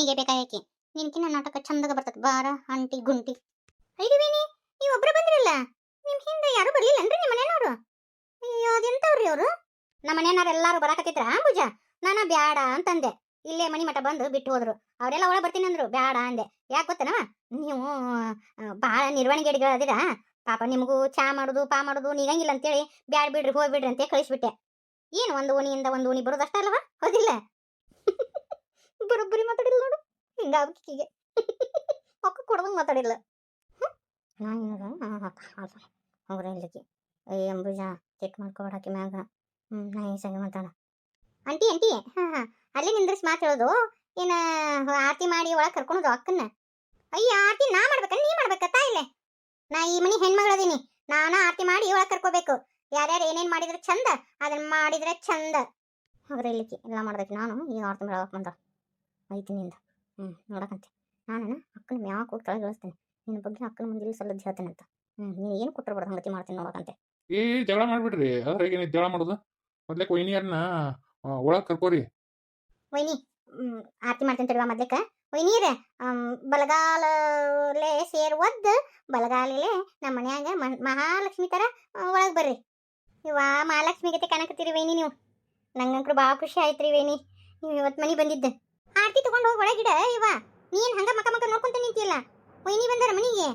ವೈನಿಗೆ ಬೇಕಾಯಕಿ ನಿನ್ಕಿನ ನಾಟಕ ಚಂದಗ ಬರ್ತದ ಬಾರ ಅಂಟಿ ಗುಂಟಿ. ಐದು ವೈನಿ ನೀವು ಒಬ್ರು ಬಂದ್ರಲ್ಲ, ನಿಮ್ ಹಿಂದೆ ಯಾರು ಬರ್ಲಿಲ್ಲನ್ರಿ ನಿಮ್ಮ ಮನೆಯವರು? ಅಯ್ಯೋ ಅದೆಂತವ್ರಿ ಅವರು? ನಮ್ಮ ಮನೆಯವ್ರು ಎಲ್ಲಾರು ಬರಾಕತ್ತಿದ್ರ ಪೂಜ. ನಾನ ಬ್ಯಾಡ ಅಂತಂದೆ, ಇಲ್ಲೇ ಮನಿ ಮಠ ಬಂದು ಬಿಟ್ಟು ಹೋದ್ರು. ಅವರೆಲ್ಲ ಒಳ ಬರ್ತೀನಿ ಅಂದ್ರು, ಬ್ಯಾಡ ಅಂದೆ. ಯಾಕೆ ಗೊತ್ತನವ, ನೀವು ಬಹಳ ನಿರ್ವಹಣೆಗೇಡಿಗಳದಿರ, ಪಾಪ ನಿಮಗೂ ಚಾ ಮಾಡುದು ಪಾ ಮಾಡುದು ನೀಗಂಗಿಲ್ಲ ಅಂತೇಳಿ ಬ್ಯಾಡ್ ಬಿಡ್ರಿ ಹೋಗ್ಬಿಡ್ರಿ ಅಂತ ಕಳಿಸ್ಬಿಟ್ಟೆ. ಏನು ಒಂದು ಓಣಿಯಿಂದ ಒಂದು ಓಣಿ ಬರೋದಷ್ಟ ಅಲ್ವಾ, ಹೌದಿಲ್ಲ? ಬರೋಬ್ಬರಿ ಮಾತಾಡಿಲ್ಲ ನೋಡು, ಹಿಂಗಾಗಿಗೆ ಅಕ್ಕ ಕೊಡೋದಂಗೆ ಮಾತಾಡಿಲ್ಲ. ಅವ್ರ ಇಲ್ಲಿಗೆ ಅಂಬುಜ ಚೆಕ್ ಮಾಡ್ಕೊಬೇಡಾಕಿ ಮ್ಯಾಗ. ನಾ ಸಂಗೆ ಮಾತಾಡ. ಅಂಟಿ ಅಂಟಿ ಅಲ್ಲೇ ನಿಂದ್ರಿಸಿ ಮಾತು ಹೇಳೋದು ಏನ? ಆರತಿ ಮಾಡಿ ಒಳಗೆ ಕರ್ಕೊಳೋದು ಅಕ್ಕನ್ನ? ಅಯ್ಯ ಆರತಿ ನಾ ಮಾಡ್ಬೇಕ ನೀ ಮಾಡ್ಬೇಕ ತಾಯಿಲೆ? ನಾ ಈ ಮನಿ ಹೆಣ್ಮಗಳದೀನಿ, ನಾನ ಆರತಿ ಮಾಡಿ ಒಳಗೆ ಕರ್ಕೋಬೇಕು. ಯಾರ್ಯಾರು ಏನೇನ್ ಮಾಡಿದ್ರೆ ಚಂದ ಅದನ್ನ ಮಾಡಿದ್ರೆ ಚಂದ. ಅವ್ರ ಇಲ್ಲಿಕ್ಕೆ ಎಲ್ಲ ಮಾಡ್ಬೇಕು. ನಾನು ಈಗ ಆರತಿ ಮಾಡಕ್ಕೆ ಬಂದ ಐತಿನಿಂದ ನೋಡಕಂತೆ. ನಾನು ಅಕ್ಕನ ಮ್ಯಾಕ ಹೋಗಿ ಕೆಳಗೆ ಇಳಿಸ್ತೇನೆ. ನಿನ್ನ ಬಗ್ಗೆ ಅಕ್ಕನ ಮುಂದೆ ಇಲ್ಲಿ ಸಲ್ಲದ್ದು ಹೇಳ್ತೇನೆ ಅಂತ. ನೀನು ಏನು ಕೊಟ್ಟಿರ್ಬಾರ್ದು ಹಂಗತಿ ಮಾಡ್ತೀನಿ ನೋಡಕಂತೆ. ಜಗಳ ಮಾಡ್ಬಿಡ್ರಿ. ಅದ್ರ ಏನೈತಿ ಜಗಳ ಮಾಡೋದು? ಮೊದ್ಲೇ ಕೊಯ್ನಿಯರ್ನ ಒಳಗೆ ಕರ್ಕೋರಿ. ವೈನಿ ಆರತಿ ಮಾಡ್ತೀನಿ ತಡಿವಾ ಮೊದ್ಲಕ್ಕ. ವೈನೀರ ಬಲಗಾಲೇ ಸೇರ್ ಒದ್ದು ಬಲಗಾಲೇ ನಮ್ಮ ಮನ್ಯಾಗ ಮಹಾಲಕ್ಷ್ಮಿ ತರ ಒಳಗೆ ಬರ್ರಿ. ಇವ ಮಹಾಲಕ್ಷ್ಮಿ ಗತೆ ಕಾಣಕತ್ತೀರಿ ವೈನಿ ನೀವು. ನಂಗಂಕ್ರು ಭಾಳ ಖುಷಿ ಆಯ್ತ್ರಿ ವೈನಿ, ನೀವು ಇವತ್ತು ಮನೆ ಬಂದಿದ್ದ. ಆರತಿ ತಗೊಂಡು ಹೋಗಿ ಒಳಗಿಡ. ಇವ ನೀನ್ ಹಂಗ ಮಕ ಮಕ ನೋಡ್ಕೊಂತ ನಿಂತಿಯಲ್ಲ. ವೈನಿ ಬಂದಾರ ಮನಿಗೆ,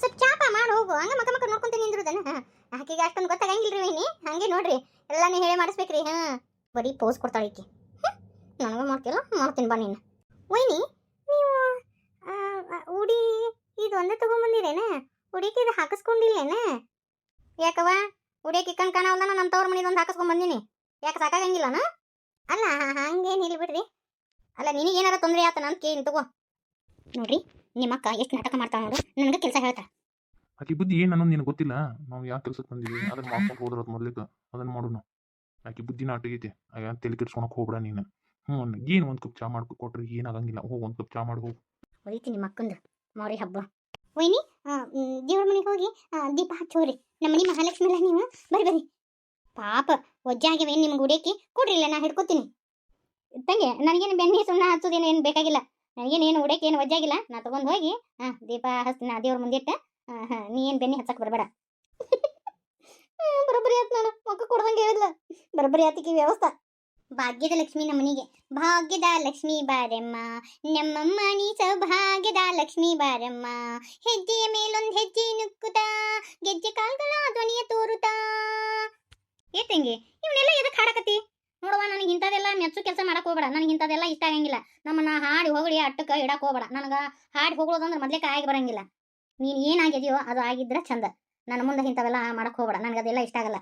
ಸ್ವಲ್ಪ ಚಾಪ ಮಾಡಿ ಹೋಗು. ಹಂಗ ಮಕ ಮಕ ನೋಡ್ಕೊಂತ ನಿಂದ್ರುದನ ಆಕೆಗೆ ಅಷ್ಟೊಂದು ಗೊತ್ತಾಗಂಗಿಲ್ರಿ ವೈನಿ. ಹಂಗೆ ನೋಡ್ರಿ ಎಲ್ಲಾನು ಹೇಳಿ ಮಾಡಿಸ್ಬೇಕ್ರಿ. ಬರೀ ಪೋಸ್ ಕೊಡ್ತಾಳೆ ಈಕಿ. ನನಗೆ ಮಾಡ್ತಿಲ್ಲ, ಮಾಡ್ತೀನಿ ಬಾ ನೀನು. ವೈನಿ ನೀವು ಉಡಿ ಇದು ಒಂದೇ ತಗೊಂಬಂದಿರೇನ? ಉಡಿಕೆ ಇದು ಹಾಕಿಸ್ಕೊಂಡಿಲ್ಲೇನ? ಯಾಕವ ಉಡಿಯಕ್ಕೆ ಕಣ್ ಕಾಣವಲ್ಲ, ನಾನು ತವ್ರ ಮನಿದೊಂದು ಹಾಕಿಸ್ಕೊಂಡ್ ಬಂದೀನಿ. ಯಾಕೆ ಸಾಕಾಗಂಗಿಲ್ಲನ? ಅಲ್ಲ ಹಂಗೇನಿಲ್ಲ ಬಿಡ್ರಿ. ಅಲ್ಲ ನಿನಗೇನಾರ ತೊಂದರೆ ಆತನ ಅಂತ ಕೇಳಿ ತಗೋ. ನೋಡ್ರಿ ನಿಮ್ಮಕ್ಕ ಎಷ್ಟು ನಾಟಕ ಮಾಡ್ತಾಳ ನೋಡು, ನನಗೆ ಕೆಲಸ ಹೇಳ್ತಾ. ಆಕಿ ಬುದ್ಧಿ ಏನು ಅನ್ನೋದು ನಿನಗೆ ಗೊತ್ತಿಲ್ಲ. ನಾವು ಯಾಕೆ ಕೆಲ್ಸಕ್ಕೆ ಬಂದಿವಿ ಅದನ್ನ ಮಾಡ್ಕೊಂಡು ಹೋದ್ರ ಮೊದ್ಲಿಕ್ಕೆ ಅದನ್ನ ಮಾಡೋಣ. ಆಕಿ ಬುದ್ಧಿ ನಾಟಕ ಐತಿ, ಆಗ ತಲೆ ಕೆಡ್ಸ್ಕೊಳಕ್ ಹೋಗ್ಬೇಡ ನೀನು. ಏನು ಒಂದು ಕಪ್ ಚಾ ಮಾಡ್ಕೊ ಕೊಟ್ರಿ ಏನಾಗಂಗಿಲ್ಲ. ಹೋಗಿ ಒಂದು ಕಪ್ ಚಾ ಮಾಡಿ ಹೋಗು. ಒಯ್ತಿ ನಿಮ್ಮ ಅಕ್ಕಂದು ಮೌರಿ ಹಬ್ಬ. ವೈನಿ ದೇವ್ರ ಮನೆಗೆ ಹೋಗಿ ದೀಪ ಹಚ್ಚೋರಿ. ನಮ್ಮ ಮನೆ ಮಹಾಲಕ್ಷ್ಮಿ ಅಲ್ಲ ನೀವು, ಬರ್ರಿ ಬರ್ರಿ. ಪಾಪ ಒಜ್ಜಾಗಿವೇನು ನಿಮ್ಗೆ ಉಡೇಕಿ ಕೊಡ್ರಿ, ಇಲ್ಲ ನಾ ಹಿಡ್ಕೊತೀನಿ. ತಂಗೆ ನನಗೇನು ಬೆನ್ನಿ ಸುಮ್ಮನೆ ಹಚ್ಚೋದೇನು ಏನು ಬೇಕಾಗಿಲ್ಲ. ನನಗೇನು ಉಡೇಕಿ ಏನು ಒಜ್ಜಾಗಿಲ್ಲ. ನಾ ತಗೊಂಡು ಹೋಗಿ ದೀಪ ಹಚ್ತೀನಿ ದೇವ್ರ ಮುಂದೆ ಇಟ್ಟ. ನೀ ಏನು ಬೆನ್ನಿ ಹಚ್ಚಕ್ಕೆ ಬರಬೇಡ. ಬರೋಬ್ಬರಿ ಆಯ್ತು, ನಾನು ಮಕ್ಕ ಕೊಡ್ದಂಗೆ ಹೇಳಿದ್ಲ. ಬರೋಬ್ಬರಿ ಆತಿಗೆ ವ್ಯವಸ್ಥೆ. ಭಾಗ್ಯದ ಲಕ್ಷ್ಮಿ ನಮ್ಮನಿಗೆ, ಭಾಗ್ಯದ ಲಕ್ಷ್ಮಿ ಬಾರಮ್ಮ ನಮ್ಮಮ್ಮ ನೀ ಸೌಭಾಗ್ಯದ ಲಕ್ಷ್ಮಿ ಬಾರಮ್ಮ. ಹೆಜ್ಜೆಯ ಮೇಲೊಂದು ಹೆಜ್ಜೆ ನುಕ್ಕುತ್ತಾ ಗೆಜ್ಜೆ ಕಾಲ್ಗಳ ಧ್ವನಿಯ ತೋರುತ್ತಾ. ಏ ತಂಗಿ ಇವನ್ನೆಲ್ಲ ಎದಕ್ಕೆ ಹಾಡಕತ್ತಿ? ನೋಡುವ, ನನಗೆ ಇಂಥದೆಲ್ಲ ಮೆಚ್ಚು ಕೆಲಸ ಮಾಡಕ್ ಹೋಗ್ಬೇಡ. ನನಗೆ ಇಂಥದೆಲ್ಲ ಇಷ್ಟ ಆಗಂಗಿಲ್ಲ. ನಮ್ಮನ್ನ ಹಾಡಿ ಹೊಗಳಿ ಅಟ್ಟಕ್ಕೆ ಇಡಕ್ಕೆ ಹೋಗ್ಬೇಡ. ನನಗೆ ಹಾಡಿ ಹೊಗಳೋದಂದ್ರೆ ಮೊದ್ಲೇಕ ಆಗಿ ಬರಂಗಿಲ್ಲ. ನೀನು ಏನಾಗಿದೆಯೋ ಅದು ಆಗಿದ್ರೆ ಚಂದ. ನನ್ನ ಮುಂದೆ ಇಂಥವೆಲ್ಲ ಮಾಡಕ್ ಹೋಗ್ಬೇಡ, ನನಗೆ ಅದೆಲ್ಲ ಇಷ್ಟ ಆಗಲ್ಲ.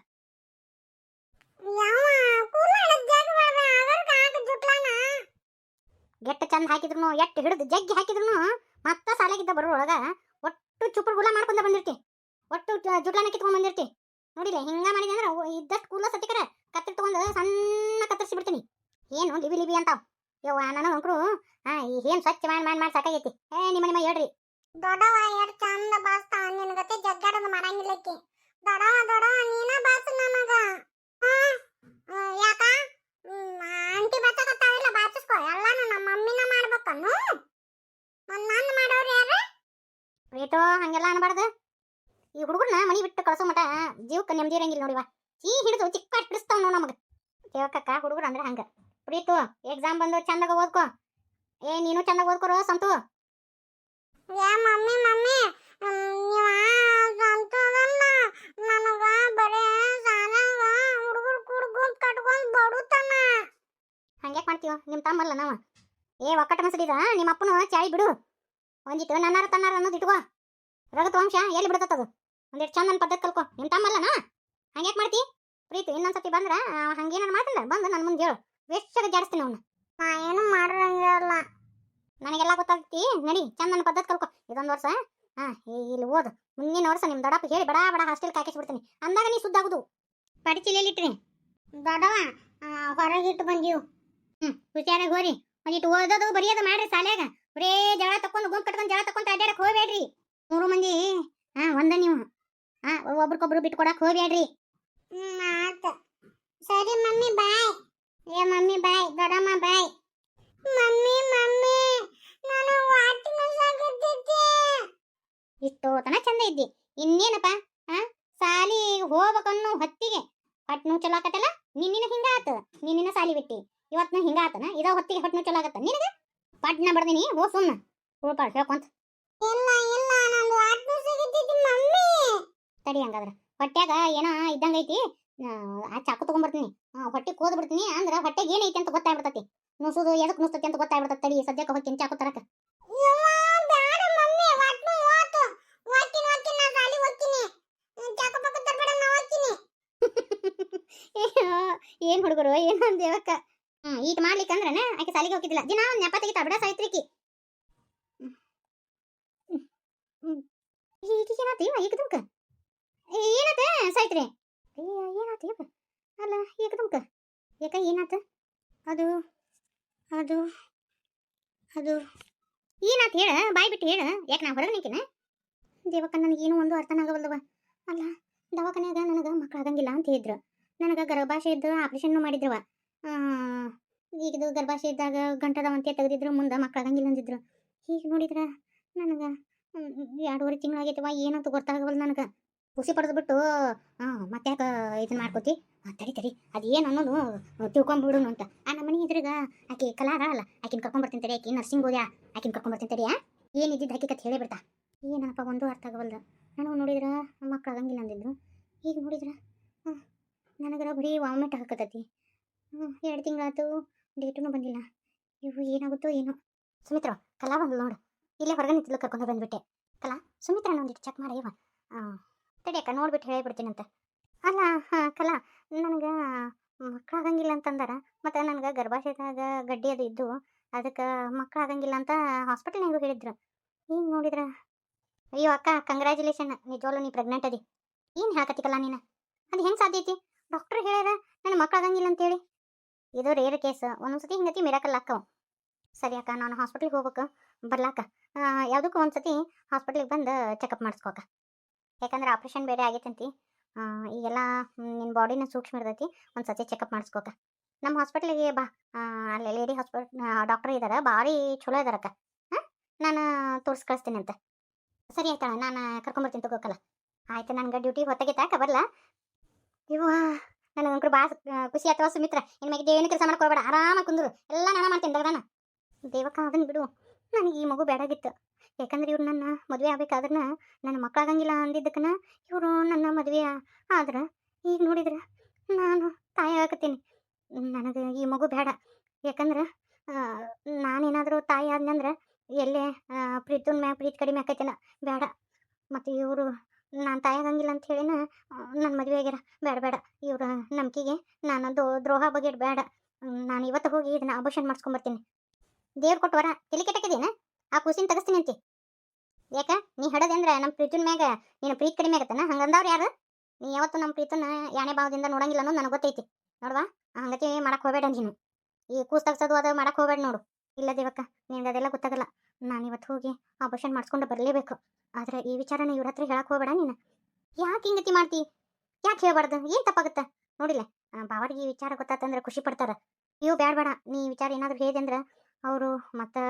ಎಟ್ಟು ಚಂದ ಹಾಕಿದ್ರು, ಎಟ್ಟು ಹಿಡಿದು ಜಗ್ಗಿ ಹಾಕಿದ್ರು ಮತ್ತ ಸಾಲಾಗಿದ್ದ ಬರೋಳಗ ಒಟ್ಟು ಚುಪ್ಪರ್ ಗುಲ ಮಾಡ್ಕೊಂಡ ಬಂದಿರ್ತಿ. ಒಟ್ಟು ಜುಡ್ಲಾನ ಕಿತ್ಕೊಂಡ್ ಬಂದಿರ್ತಿ. ನೋಡಿಲ್ಲ ಹಿಂಗ ಮಾಡಿದೆ ಅಂದ್ರೆ ಇದ್ದಷ್ಟು ಕೂದಲ ಸತಿಕರ ಕತ್ತರಿ ತಗೊಂಡು ಸಣ್ಣ ಕತ್ತರಿಸಿ ಬಿಡ್ತೀನಿ. ಏನು ಲಿಬಿ ಲಿಬಿ ಅಂತಾವ್ ಯವ್ವ. ನನ್ನ ಅಂಕರು ಏನ್ ಸ್ವಚ್ಛ ಮಾಡಿ ಸಾಕಾಗೈತಿ. ನಿಮ್ಮ ನಿಮ್ಮ ಹೇಳ್ರಿ. ದೊಡವ ಯಾರು ಚಂದ ಬಾಸ್ತಾ ನಿನಗತ್ತೆ ಜಗ್ಗಾಡೋದು ಮಾಡಂಗಿಲ್ಲಕ್ಕೆ. ದೊಡವ ನೀನ ಬಾಸು ನಮಗ. ಯಾಕ ಆಂಟಿ ಬಚ್ಚಕತ್ತಾವಿಲ್ಲ, ಬಾಚಿಸ್ಕೊ. ಎಲ್ಲಾನು ನಮ್ಮ ಮಮ್ಮಿನ ಮಾಡ್ಬೇಕನ್ನು. ನನ್ನ ಮಾಡೋರು ಯಾರು? ಪ್ರೀತೋ ಹಂಗೆಲ್ಲ ಅನ್ಬಾರ್ದು. ಈ ಹುಡುಗರ್ನ ಮನಿ ಬಿಟ್ಟು ಕಳ್ಸೋ ಮಟ ಜೀವಕ್ಕೆ ನೆಮ್ಮದಿ ಇರಂಗಿಲ್ಲ ನೋಡಿವ. ಈ ಹಿಡಿದು ಚಿಕ್ಕ ಬಿಡಿಸ್ತಾವ್ ನಾವು ನಮಗೆ. ಕೇಳಕ್ಕ ಹುಡುಗರು ಅಂದ್ರೆ ಹಂಗ. ಪ್ರೀತು ಎಕ್ಸಾಮ್ ಬಂದು ಚಂದಾಗ ಓದ್ಕೋ. ನೀನು ಚಂದಾಗ ಓದ್ಕೊರೋ ಸಂತು. ಯಾ ಮಮ್ಮಿ ನೀವ ಸಂತೋದಲ್ಲ ನನಗ ಬರೇ ಸಾಲಾಗ ಹುಡುಗರು ಕೂಡ ಗುಂಪು ಕಟ್ಕೊಂಡು ಬಡುತ್ತಾನ. ಹಂಗ್ಯಾಕೆ ಮಾಡ್ತೀವ? ನಿಮ್ಮ ತಮ್ಮಲ್ಲ ನಾವ. ಒಕ್ಕಟ ಮಸಡಿದ ನಿಮ್ಮ ಅಪ್ಪನ ಚಾಳಿ ಬಿಡು. ಒಂದಿಟ್ಟು ನನ್ನಾರ ತನ್ನಾರ ಅನ್ನೋದು ಇಟ್ಕೋ. ರಗತ್ವಂಶ ಎಲ್ಲಿ ಬಿಡತದು? ಒಂದಿಟ್ಟು ಚಂದನ ಪದ್ಧತಿ ಕಲ್ಕೊ. ನಿಮ್ಮ ತಮ್ಮಲ್ಲನ ಹಂಗ್ಯಾಕೆ ಮಾಡ್ತಿ? ಪ್ರೀತಿ ಇನ್ನೊಂದ್ಸತಿ ಬಂದ್ರ ಹಂಗೇನಾರು ಮಾಡ್ತಂದ ಬಂದು ನನ್ನ ಮುಂದೆ ಹೇಳು. ವೇಸ್ಟಾಗ ಜಾಡಿಸ್ತೀನಿ ಅವನ್ನ. ನಾ ಏನು ಮಾಡ್ರಂಗಿಲ್ಲ. ನನಗೆಲ್ಲ ಗೊತ್ತಾಗ್ತಿ. ನಡಿ ಚಂದನ ಪದ್ಧತಿ ಕಲ್ಕೊ. ಇದೊಂದು ವರ್ಷ ಇಲ್ಲಿ ಓದು. ಮುಂದಿನ ವರ್ಷ ನಿಮ್ಮ ದೊಡ್ಡಪ್ಪ ಹೇಳಿ ಬಡ ಬಡ ಹಾಸ್ಟೆಲ್ ಹಾಕಿಸ್ಬಿಡ್ತೀನಿ. ಅಂದಾಗ ನೀ ಸುದ್ದಾಗುದು. ಪಡಿಚಿಲಿಟ್ರಿ ದೊಡ್ಡವ ಹೊರಗಿಟ್ಟು ಬಂದೀವು. ಹುಷಾರಾಗಿ ಹೋರಿ. ಒಂದಿಟ್ಟು ಓದೋದು ಬರೆಯೋದು ಮಾಡ್ರಿ. ಸಾಲ್ಯಾಗ ಬರೇ ಜಗಳ ತಕೊಂಡು ಗುಂಪು ಕಟ್ಕೊಂಡು ಜಗಳ ತಕೊಂಡು ಅಡ್ಡಾಡಕ್ ಹೋಗ್ಬೇಡ್ರಿ. 3 ಮಂದಿ ಒಂದ ನೀವು ಒಬ್ರಿಗೊಬ್ರು ಬಿಟ್ಕೊಡಕ್ ಹೋಗ್ಬೇಡ್ರಿ. ಆತ ಸರಿ ಮಮ್ಮಿ ಬಾಯ್. ಮಮ್ಮಿ ಬಾಯ್. ದೊಡ್ಡಮ್ಮ ಬಾಯ್. ಮಮ್ಮಿ ಮಮ್ಮಿ ನಾನು ವಾಟಿ ನುಸಾಕತ್ತೈತಿ. ಇಷ್ಟೋತನ ಚಂದ ಇದ್ದಿ, ಇನ್ನೇನಪ್ಪ ಸಾಲಿ ಹೋಗ್ಬೇಕನ್ನೋ ಹೊತ್ತಿಗೆ ಹೊಟ್ಟೆ ನೋವು ಚಲೋ ಆಕತ್ತಲ್ಲ. ನಿನ್ನಿನ ಹಿಂಗಾತ, ನಿನ್ನಿನ ಸಾಲಿ ಬಿಟ್ಟಿ ಇವತ್ನ ಹಿಂಗಾತನ. ಇದ ಹೊತ್ತಿಗೆ ಹೊಟ್ಟೆ ನೋವು ಚಲೋ ಆಗತ್ತ ನಿನಗ. ಪಟ್ನ ಬಡ್ದಿನಿ, ಹೋ ಸುಮ್ಮನೆ ಉಳ್ಪಾಡ್ ಹೇಳ್ಕೊಂತ. ಇಲ್ಲ ಇಲ್ಲ ನಾನು ವಾಟಿ ನುಸಾಕತ್ತೈತಿ ಮಮ್ಮಿ. ತಡಿ ಹಂಗಾದ್ರ ಹೊಟ್ಯಾಗ ಏನ ಇದ್ದಂಗೈತಿ. ಆ ಚಾಕು ತಗೊಂಡ್ಬರ್ತೀನಿ, ಹೊಟ್ಟೆ ಕೋದ್ ಬಿಡ್ತೀನಿ. ಅಂದ್ರ ಹೊಟ್ಟೆಗೆ ಏನೈತಿ ಅಂತ ಗೊತ್ತಾಗ್ಬಿಡ್ತತಿ. ನುಸುದು ಎದಕ್ ನುಸ್ತತಿ ಅಂತ ಗೊತ್ತಾಗ್ಬಿಡ್ತತಿ. ತಡಿ ಸದ್ಯಕ್ಕೆ ಹೋಗ್ತೀನಿ ಚಾಕು ತರಕ. ಯವ್ವ ಬ್ಯಾಡ ಮಮ್ಮಿ, ವಾಟಿ ಹೋತು. ಹೋಗ್ತೀನಿ ನಾ ಸಾಲಿ ಹೋಗ್ತೀನಿ. ಚಾಕು ಪಕ್ಕ ತರಬೇಡ, ನಾ ಹೋಗ್ತೀನಿ. ಏನ್ ಹುಡುಗರು ಏನ್ ದೇವಕ್ಕ. ಈಟ್ ಮಾಡ್ಲಿಕ್ಕಂದ್ರನ ಆಕೆ ಸಾಲಿಗೆ ಹೋಗಿದ್ದಿಲ್ಲ. ದಿನ ಒಂದ್ ನೆಪ ತೆಗಿತಾ ಬಿಡ ಸಾಯ್ತ್ರಿಕಿ. ಈಗೇನಾತ ಇವ ಏಕದಮ್ಕ? ಏನಾತ ಸಾಯ್ತ್ರಿ? ಏನಾತ ಇವ? ಅಲ್ಲ ಏಕದಮ್ಕ ಯಾಕ ಏನಾತ? ಅದು ಅದು ಅದು ಏನಾತ ಹೇಳ, ಬಾಯ್ ಬಿಟ್ಟು ಹೇಳ. ಯಾಕೆ ನಾ ಹೊರಗೆ ನಿಂತಿನ? ದೇವಕ್ಕ ನನಗೇನು ಒಂದು ಅರ್ಥನಾಗವಲ್ದವ. ಅಲ್ಲ ದವಾಖಾನ್ಯಾಗ ನನಗೆ ಮಕ್ಕಳಾಗಂಗಿಲ್ಲ ಅಂತ ಹೇಳಿದ್ರು. ನನಗೆ ಗರ್ಭಾಶಯ ಇದ್ದು ಆಪರೇಷನ್ ಮಾಡಿದ್ರವ. ಈಗಿದು ಗರ್ಭಾಶಯ ಇದ್ದಾಗ ಗಂಟದವಂತೆ ತೆಗೆದಿದ್ರು, ಮುಂದೆ ಮಕ್ಕಳಾಗಂಗಿಲ್ಲ ಅಂದಿದ್ರು. ಈಗ ನೋಡಿದ್ರೆ ನನಗೆ 2.5 ತಿಂಗಳಾಗೈತವ. ಏನಂತ ಗೊತ್ತಾಗವಲ್ಲ ನನಗೆ. ಖುಷಿ ಪಡೆದ್ಬಿಟ್ಟು ಮತ್ತ್ಯಾಕೆ ಇದನ್ನ ಮಾಡ್ಕೋತಿ? ತಡಿ ತಡಿ ಅದೇನು ಅನ್ನೋದು ತಿಳ್ಕೊಂಬಿಡುನು ಅಂತ. ನಮ್ಮ ಮನೆ ಇದ್ರಾಗ ಆಕೆ ಕಲಾ ಅಲ್ಲ, ಆಕಿನ ಕರ್ಕೊಂಬರ್ತೀನಿ ತಡಿ. ಆಕೆ ನರ್ಸಿಂಗ್ ಓದ್ಯಾ, ಆಕಿನ ಕರ್ಕೊಂಬರ್ತೀನಿ ತಡಿಯಾ. ಏನಿದ್ದಿದ್ದು ಹಕ್ಕಿಕತ್ ಹೇಳೇ ಬಿಡ್ತಾ. ಏನಪ್ಪ ಒಂದು ಅರ್ಥ ಆಗವಲ್ದ. ನನಗೆ ನೋಡಿದ್ರೆ ಮಕ್ಕಳಾಗಂಗಿಲ್ಲ ಅಂದಿದ್ರು. ಈಗ ನೋಡಿದ್ರೆ ನನಗರ ಬರೀ ವಾಮಿಟ್ ಹಾಕತೈತಿ. 2 ತಿಂಗಳಾಯ್ತು, ಡೇಟೂ ಬಂದಿಲ್ಲ. ಇವು ಏನಾಗುತ್ತೋ ಏನೋ. ಸುಮಿತ್ರ ಕಲಾ ಬಂದು ನೋಡು, ಇಲ್ಲೇ ಹೊರಗೆ ನಿಂತಲು ಕರ್ಕೊಂಡು ಬಂದ್ಬಿಟ್ಟೆ. ಕಲಾ ಸುಮಿತ್ರ ಒಂದಿಟ್ಟು ಚೆಕ್ ಮಾಡಿ ಇವ. ತಡಿಯಕ್ಕ ನೋಡ್ಬಿಟ್ಟು ಹೇಳಿಬಿಡ್ತೀನಂತೆ. ಅಲ್ಲ ಕಲಾ, ನನಗೆ ಮಕ್ಕಳಾಗಂಗಿಲ್ಲ ಅಂತಂದಾರ. ಮತ್ತು ನನಗೆ ಗರ್ಭಾಶಯದಾಗ ಗಡ್ಡಿ ಅದು ಇದ್ದು ಅದಕ್ಕೆ ಮಕ್ಕಳಾಗಂಗಿಲ್ಲ ಅಂತ ಹಾಸ್ಪಿಟಲ್ನಾಗೂ ಹೇಳಿದ್ರು. ಈಗ ನೋಡಿದ್ರೆ ಅಯ್ಯೋ ಅಕ್ಕ ಕಂಗ್ರ್ಯಾಚುಲೇಷನ್, ನಿಜವಾಗ್ಲೂ ನೀ ಪ್ರೆಗ್ನೆಂಟ್ ಅದಿ. ಏನು ಹೇಳಕತ್ತಿಕಲ್ಲ ನೀನು? ಅದು ಹೆಂಗೆ ಸಾಧ್ಯ ಐತಿ? ಡಾಕ್ಟ್ರ್ ಹೇಳ್ಯಾರ ನನ್ನ ಮಕ್ಕಳಾಗಂಗಿಲ್ಲ ಅಂತೇಳಿ. ಇದು ರೇರ್ ಕೇಸ್, ಒಂದೊಂದ್ಸತಿ ಹಿಂಗತಿ ಮಿರಾಕಲ್ ಅಕ್ಕವು. ಸರಿ ಅಕ್ಕ, ನಾನು ಹಾಸ್ಪಿಟ್ಲಿಗೆ ಹೋಗ್ಬೇಕು ಬರ್ಲಾಕ. ಯಾವುದಕ್ಕೂ ಒಂದ್ಸತಿ ಹಾಸ್ಪಿಟ್ಲಿಗೆ ಬಂದು ಚೆಕಪ್ ಮಾಡಿಸ್ಕೋಕ. ಯಾಕಂದ್ರೆ ಆಪ್ರೇಷನ್ ಬೇರೆ ಆಗೈತಂತಿ. ಈಗೆಲ್ಲ ನಿನ್ನ ಬಾಡಿನ ಸೂಕ್ಷ್ಮ ಇರ್ತೈತಿ. ಒಂದ್ಸತಿ ಚೆಕಪ್ ಮಾಡಿಸ್ಕೋಕ. ನಮ್ಮ ಹಾಸ್ಪಿಟ್ಲಿಗೆ ಬಾ. ಅಲ್ಲಿ ಲೇಡಿ ಡಾಕ್ಟರ್ ಇದ್ದಾರೆ, ಭಾರಿ ಚಲೋ ಇದಾರಕ್ಕ. ನಾನು ತೋರಿಸಿ ಕಳಿಸ್ತೀನಿ ಅಂತ. ಸರಿ ಆಯ್ತಳ, ನಾನು ಕರ್ಕೊಂಬರ್ತೀನಿ ತಗೋಕಲ್ಲ. ಆಯ್ತು, ನನಗೆ ಡ್ಯೂಟಿ ಹೊತ್ತಾಗೈತಾಕ ಬರ್ಲಾ? ಇವ ನನಗಂಕರು ಭಾಳ ಖುಷಿ ಆಗ್ತವ ಸುಮಿತ್ರ. ಇನ್ನು ಮ್ಯಾಗೆ ಏನು ಕೆಲಸ ಮಾಡ್ಕೊಳ್ಬೇಡ, ಆರಾಮಾಗಿ ಕುಂದ್ರು. ಎಲ್ಲ ನಾನು ಮಾಡ್ತೀನಿ ದಗದಾನ. ದೇವಕ್ಕ ಅದನ್ನು ಬಿಡು, ನನಗೆ ಈ ಮಗು ಬೇಡಾಗಿತ್ತು. ಯಾಕಂದ್ರೆ ಇವ್ರು ನನ್ನ ಮದುವೆ ಆಗ್ಬೇಕಾದ್ರೆ ನನ್ನ ಮಕ್ಕಳಾಗಂಗಿಲ್ಲ ಅಂದಿದ್ದಕ್ಕನ ಇವರು ನನ್ನ ಮದುವೆ ಆದ್ರೆ. ಈಗ ನೋಡಿದ್ರೆ ನಾನು ತಾಯಿ ಆಗತ್ತೀನಿ. ನನಗೆ ಈ ಮಗು ಬೇಡ. ಯಾಕಂದ್ರೆ ನಾನೇನಾದರೂ ತಾಯಿ ಆದ್ನಂದ್ರೆ ಎಲ್ಲೇ ಪ್ರೀತಿನ ಮ್ಯಾಗ ಪ್ರೀತಿ ಕಡಿಮೆ ಆಕೈತೇನ, ಬೇಡ. ಮತ್ತು ಇವರು ನಾನು ತಾಯಿ ಆಗಂಗಿಲ್ಲ ಅಂತ ಹೇಳಿನ ನನ್ನ ಮದುವೆ ಆಗ್ಯಾರ. ಬೇಡ ಬೇಡ, ಇವ್ರ ನಂಬಿಕೆಗೆ ನಾನು ದ್ರೋಹ ಬಗೆಟ್ ಬೇಡ. ನಾನು ಇವತ್ತು ಹೋಗಿ ಇದನ್ನ ಅಬೋಷನ್ ಮಾಡಿಸ್ಕೊಂಬರ್ತೀನಿ. ದೇವ್ರು ಕೊಟ್ಟು ವರ ತಲೆ ಕೆಟ್ಟಕ್ಕಿದೇನ? ಆ ಕೂಸಿನ ತೆಗಿಸ್ತೀನಿ ಅಂತಿ. ಯಾಕ ನೀ ಹಡದೆ ಅಂದ್ರೆ ನಮ್ಮ ಪ್ರೀತಿನ ಮ್ಯಾಗ ನೀನು ಪ್ರೀತಿ ಕಡಿಮೆ ಆಗತ್ತನ? ಹಂಗಂದವ್ರು ಯಾರು? ನೀ ಯಾವತ್ತು ನಮ್ಮ ಪ್ರೀತನ ಯಾಣೆ ಭಾವದಿಂದ ನೋಡಂಗಿಲ್ಲ ಅನ್ನೋದು ನನಗೆ ಗೊತ್ತೈತಿ. ನೋಡ್ವಾ, ಹಂಗತಿ ಮಾಡಕ್ಕೆ ಹೋಗಬೇಡ ನೀನು. ಈ ಕೂಸು ತೆಗ್ಸೋದು ಅದು ಮಾಡಕ್ಕೆ ಹೋಗಬೇಡ ನೋಡು. ಇಲ್ಲ ದೇವಕ್ಕ, ನಿನ್ಗೆ ಅದೆಲ್ಲ ಗೊತ್ತಾಗಲ್ಲ. ನಾನು ಇವತ್ತು ಹೋಗಿ ಆಪರೇಷನ್ ಮಾಡಿಸ್ಕೊಂಡು ಬರಲೇಬೇಕು. ಆದರೆ ಈ ವಿಚಾರನ ಇವ್ರ ಹತ್ರ ಹೇಳಕ್ಕೆ ಹೋಗಬೇಡ ನೀನು. ಯಾಕೆ ಹಿಂಗತಿ ಮಾಡ್ತಿ? ಯಾಕೆ ಹೇಳ್ಬಾರ್ದು? ಏನು ತಪ್ಪಾಗುತ್ತೆ? ನೋಡಿಲ್ಲ, ಬಾವರಿಗೆ ಈ ವಿಚಾರ ಗೊತ್ತಾತಂದ್ರೆ ಖುಷಿ ಪಡ್ತಾರೆ. ನೀವು ಬೇಡ ಬೇಡ, ನೀ ಈ ವಿಚಾರ ಏನಾದರೂ ಹೇಳಿದೆ ಅಂದ್ರೆ ಅವರು ಮತ್ತು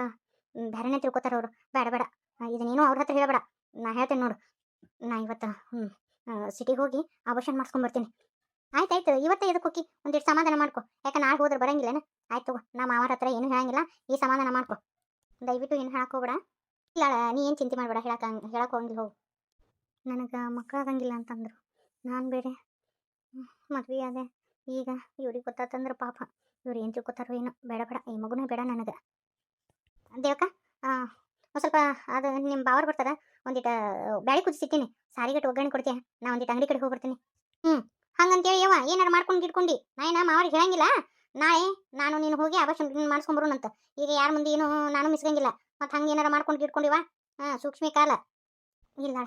ಬೇರೆನೇ ತಿಳ್ಕೊತಾರೆ ಅವರು. ಬೇಡ ಬೇಡ, ಇದನ್ನೇನು ಅವ್ರ ಹತ್ರ ಹೇಳಬೇಡ. ನಾ ಹೇಳ್ತೇನೆ ನೋಡು. ನಾ ಇವತ್ತು ಸಿಟಿಗೆ ಹೋಗಿ ಆಪರೇಷನ್ ಮಾಡಿಸ್ಕೊಂಬರ್ತೀನಿ. ಆಯ್ತಾಯ್ತು, ಇವತ್ತೇ ಇದಕ್ಕೆ ಹೋಗಿ ಒಂದಿಟ್ಟು ಸಮಾಧಾನ ಮಾಡ್ಕೊ. ಯಾಕೆ ನಾಳೆ ಹೋದ್ರೆ ಬರಂಗಿಲ್ಲೇನ? ಆಯ್ತು, ನಾ ಮಾವರ ಹತ್ರ ಏನು ಹೇಳಂಗಿಲ್ಲ. ಈ ಸಮಾಧಾನ ಮಾಡ್ಕೊ, ದಯವಿಟ್ಟು ಏನು ಹೇಳಕ್ಕೆ ಹೋಗ್ಬೇಡ. ಇಲ್ಲ, ನೀ ಏನು ಚಿಂತೆ ಮಾಡಬೇಡ. ಹೇಳಕ್ಕೆ ಹೋಗಂಗಿಲ್ಲ, ಹೋಗು. ನನಗೆ ಮಕ್ಕಳಾಗಂಗಿಲ್ಲ ಅಂತಂದ್ರು. ನಾನು ಬೇರೆ ಮದ್ವೆ ಅದೇ. ಈಗ ಇವ್ರಿಗೆ ಗೊತ್ತಾತಂದ್ರೆ ಪಾಪ, ಇವ್ರು ಏನು ತಿಳ್ಕೊತಾರೋ ಏನೋ. ಬೇಡ ಬೇಡ, ಈ ಮಗುನೇ ಬೇಡ ನನಗೆ. ದೇವಕ್ಕ, ಒಂದು ಸ್ವಲ್ಪ ಅದು ನಿಮ್ಮ ಬಾವರು ಬರ್ತಾರೆ, ಒಂದಿಟ್ಟು ಬ್ಯಾಳಿ ಕುದಿಸಿಟ್ಟಿನಿ. ಸಾರಿಗಟ್ಟು ಒಗ್ಗರಣೆ ಕೊಡ್ತೀಯ? ನಾ ಒಂದಿಟ್ಟು ಅಂಗಡಿ ಕಡೆ ಹೋಗ್ಬರ್ತೀನಿ. ಹಂಗಂತೇಳಿ ಯವ್ವ ಏನಾರು ಮಾಡ್ಕೊಂಡು ಇಟ್ಕೊಂಡು ನಾ ಏನ ಮಾವ್ರಿಗೆ ಹೇಳಂಗಿಲ್ಲ. ನಾಳೆ ನಾನು ನೀನು ಹೋಗಿ ಆಭಾಷಣ ಮಾಡಿಸ್ಕೊಂಬರೋಣಂತ. ಈಗ ಯಾರ ಮುಂದೆ ಏನು ನಾನು ಮಿಸ್ಗಂಗಿಲ್ಲ. ಮತ್ತು ಹಂಗೆ ಏನಾರು ಮಾಡ್ಕೊಂಡು ಇಟ್ಕೊಂಡಿವ ಸೂಕ್ಷ್ಮಿ ಕಾಲ ಇಲ್ಲ.